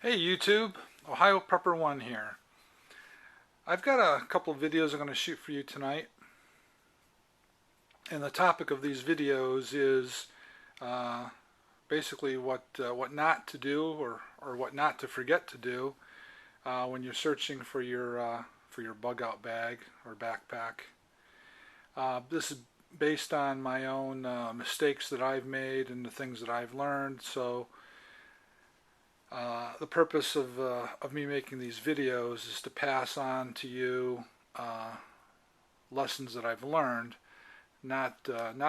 Hey YouTube, Ohio Prepper 1 here. I've got a couple of videos I'm going to shoot for you tonight, and the topic of these videos is uh, basically what not to do or what not to forget to do when you're searching for your bug out bag or backpack. This is based on my own mistakes that I've made and the things that I've learned. So the purpose of me making these videos is to pass on to you uh, lessons that I've learned, not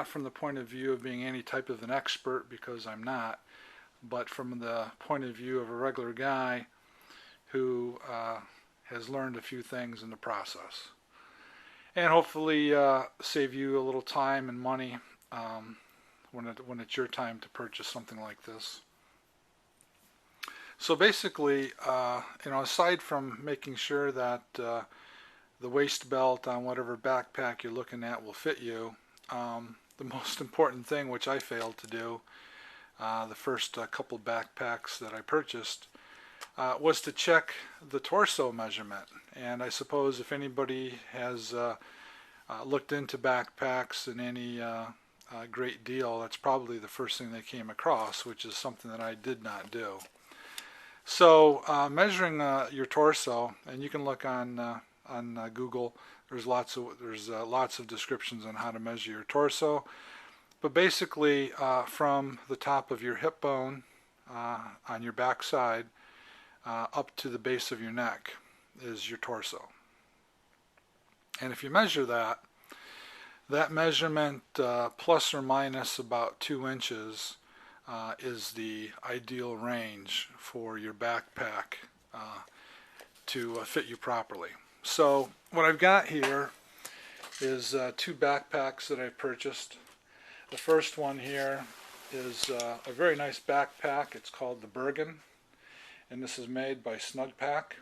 from the point of view of being any type of an expert, because I'm not, but from the point of view of a regular guy who has learned a few things in the process, and hopefully save you a little time and money when it's your time to purchase something like this. So basically, aside from making sure that the waist belt on whatever backpack you're looking at will fit you, the most important thing, which I failed to do the first couple backpacks that I purchased, was to check the torso measurement. And I suppose if anybody has looked into backpacks in any great deal, that's probably the first thing they came across, which is something that I did not do. So measuring your torso, and you can look on Google. There's lots of descriptions on how to measure your torso. But basically, from the top of your hip bone on your back side up to the base of your neck is your torso. And if you measure that measurement plus or minus about 2 inches is the ideal range for your backpack to fit you properly. So what I've got here is two backpacks that I purchased. The first one here is a very nice backpack. It's called the Bergen, and this is made by Snugpak.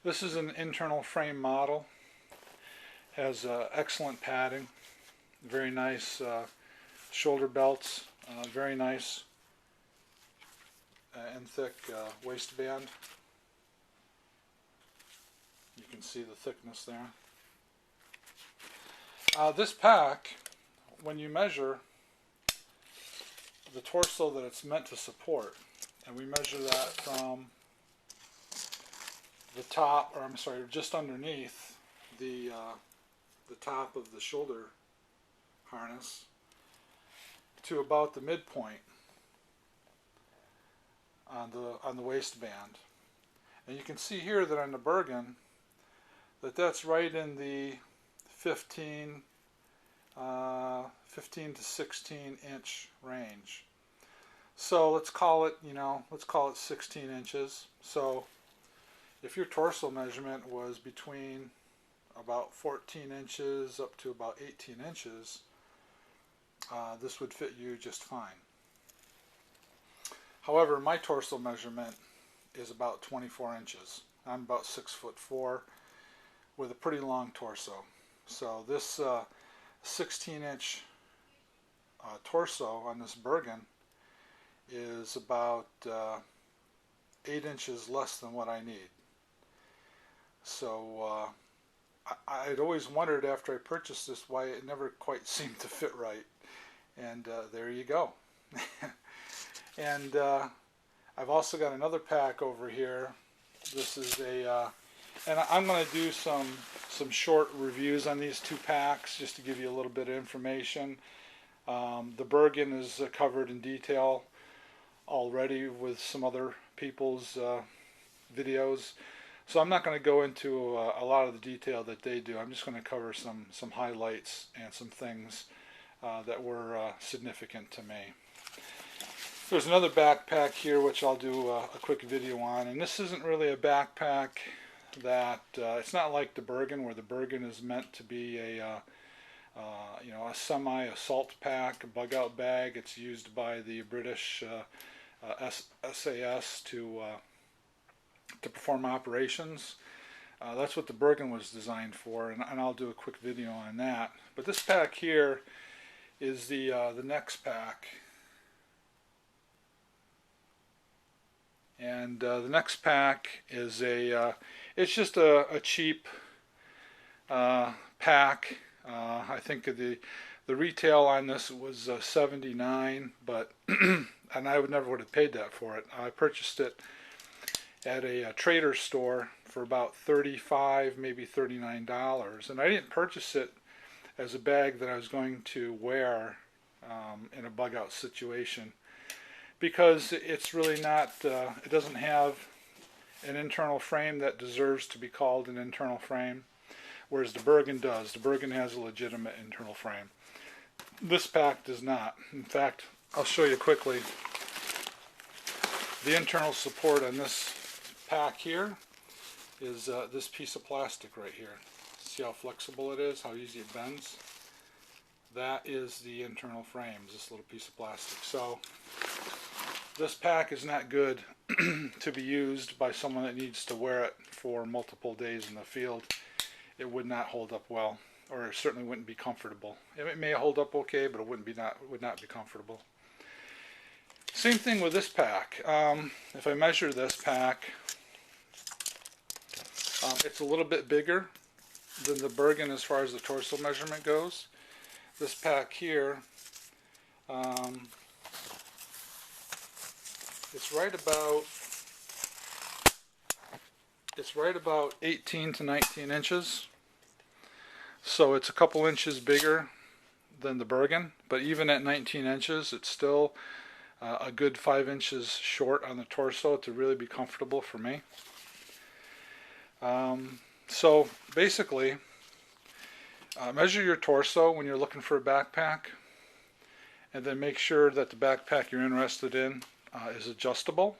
This is an internal frame model. Has excellent padding, very nice shoulder belts, very nice and thick waistband. You can see the thickness there. This pack, when you measure the torso that it's meant to support, and we measure that from the top, or I'm sorry, just underneath the top of the shoulder harness to about the midpoint on the waistband. And you can see here that on the Bergen that's right in the 15 to 16 inch range. So let's call it 16 inches. So if your torso measurement was between about 14 inches up to about 18 inches, this would fit you just fine. However, my torso measurement is about 24 inches. I'm about 6'4" with a pretty long torso. So this 16-inch torso on this Bergen is about 8 inches less than what I need. So I'd always wondered after I purchased this why it never quite seemed to fit right. And there you go. And I've also got another pack over here. This is and I'm going to do some short reviews on these two packs just to give you a little bit of information. The Bergen is covered in detail already with some other people's videos. So I'm not going to go into a lot of the detail that they do. I'm just going to cover some highlights and some things that were significant to me. There's another backpack here which I'll do a quick video on, and this isn't really a backpack that it's not like the Bergen, where the Bergen is meant to be a semi-assault pack, a bug out bag. It's used by the British SAS to perform operations. That's what the Bergen was designed for, and I'll do a quick video on that. But this pack here is the next pack, And the next pack is it's just a cheap pack. I think the retail on this was $79, but and I would never would have paid that for it. I purchased it at a trader store for about $35, maybe $39, and I didn't purchase it as a bag that I was going to wear in a bug out situation, because it's really not, it doesn't have an internal frame that deserves to be called an internal frame, whereas the Bergen does. The Bergen has a legitimate internal frame. This pack does not. In fact, I'll show you quickly the internal support on this pack here is this piece of plastic right here. See how flexible it is, how easy it bends? That is the internal frame, this little piece of plastic. So this pack is not good to be used by someone that needs to wear it for multiple days in the field. It would not hold up well, or it certainly wouldn't be comfortable. It may hold up okay, but it would not be comfortable. Same thing with this pack. If I measure this pack, it's a little bit bigger than the Bergen as far as the torso measurement goes. This pack here, it's right about 18 to 19 inches. So it's a couple inches bigger than the Bergen, but even at 19 inches, it's still a good 5 inches short on the torso to really be comfortable for me. So basically, measure your torso when you're looking for a backpack, and then make sure that the backpack you're interested in is adjustable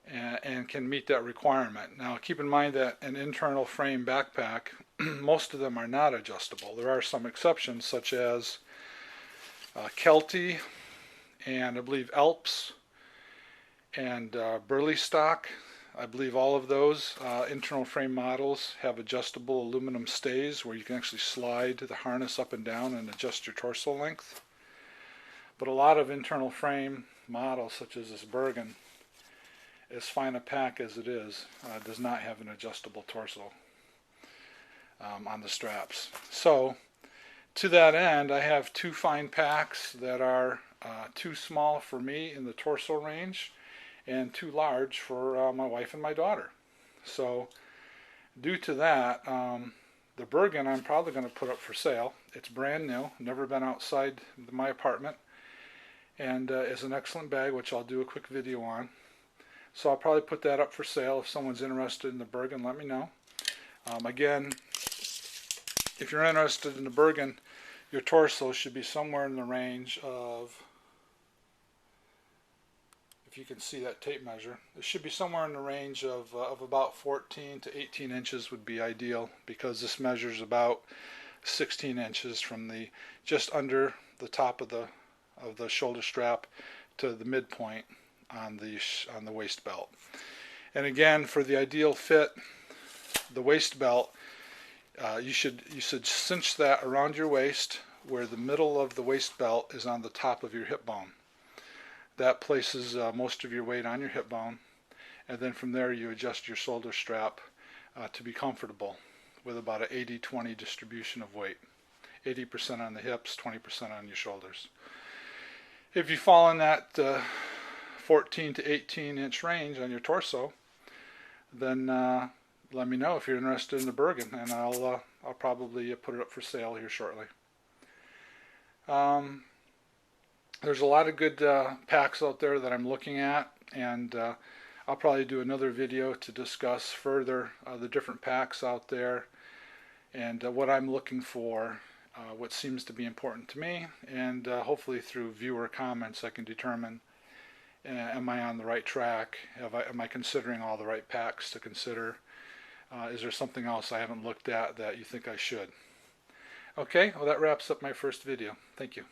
and can meet that requirement. Now keep in mind that an internal frame backpack, most of them are not adjustable. There are some exceptions, such as Kelty, and I believe Alps, and Burleystock. I believe all of those internal frame models have adjustable aluminum stays where you can actually slide the harness up and down and adjust your torso length. But a lot of internal frame models, such as this Bergen, as fine a pack as it is, does not have an adjustable torso on the straps. So to that end, I have two fine packs that are too small for me in the torso range, and too large for my wife and my daughter. So due to that, the Bergen I'm probably going to put up for sale. It's brand new, never been outside my apartment, and is an excellent bag, which I'll do a quick video on. So I'll probably put that up for sale. If someone's interested in the Bergen, let me know. Again, if you're interested in the Bergen, your torso should be somewhere in the range of, if you can see that tape measure, it should be somewhere in the range of about 14 to 18 inches would be ideal, because this measures about 16 inches from the just under the top of the shoulder strap to the midpoint on the waist belt. And again, for the ideal fit, the waist belt, you should cinch that around your waist, where the middle of the waist belt is on the top of your hip bone. That places most of your weight on your hip bone, and then from there you adjust your shoulder strap to be comfortable with about an 80-20 distribution of weight. 80% on the hips, 20% on your shoulders. If you fall in that 14 to 18 inch range on your torso, then let me know if you're interested in the Bergen, and I'll probably put it up for sale here shortly. There's a lot of good packs out there that I'm looking at, and I'll probably do another video to discuss further the different packs out there and what I'm looking for, what seems to be important to me, and hopefully through viewer comments I can determine, am I on the right track? Am I considering all the right packs to consider? Is there something else I haven't looked at that you think I should? Okay, well that wraps up my first video. Thank you.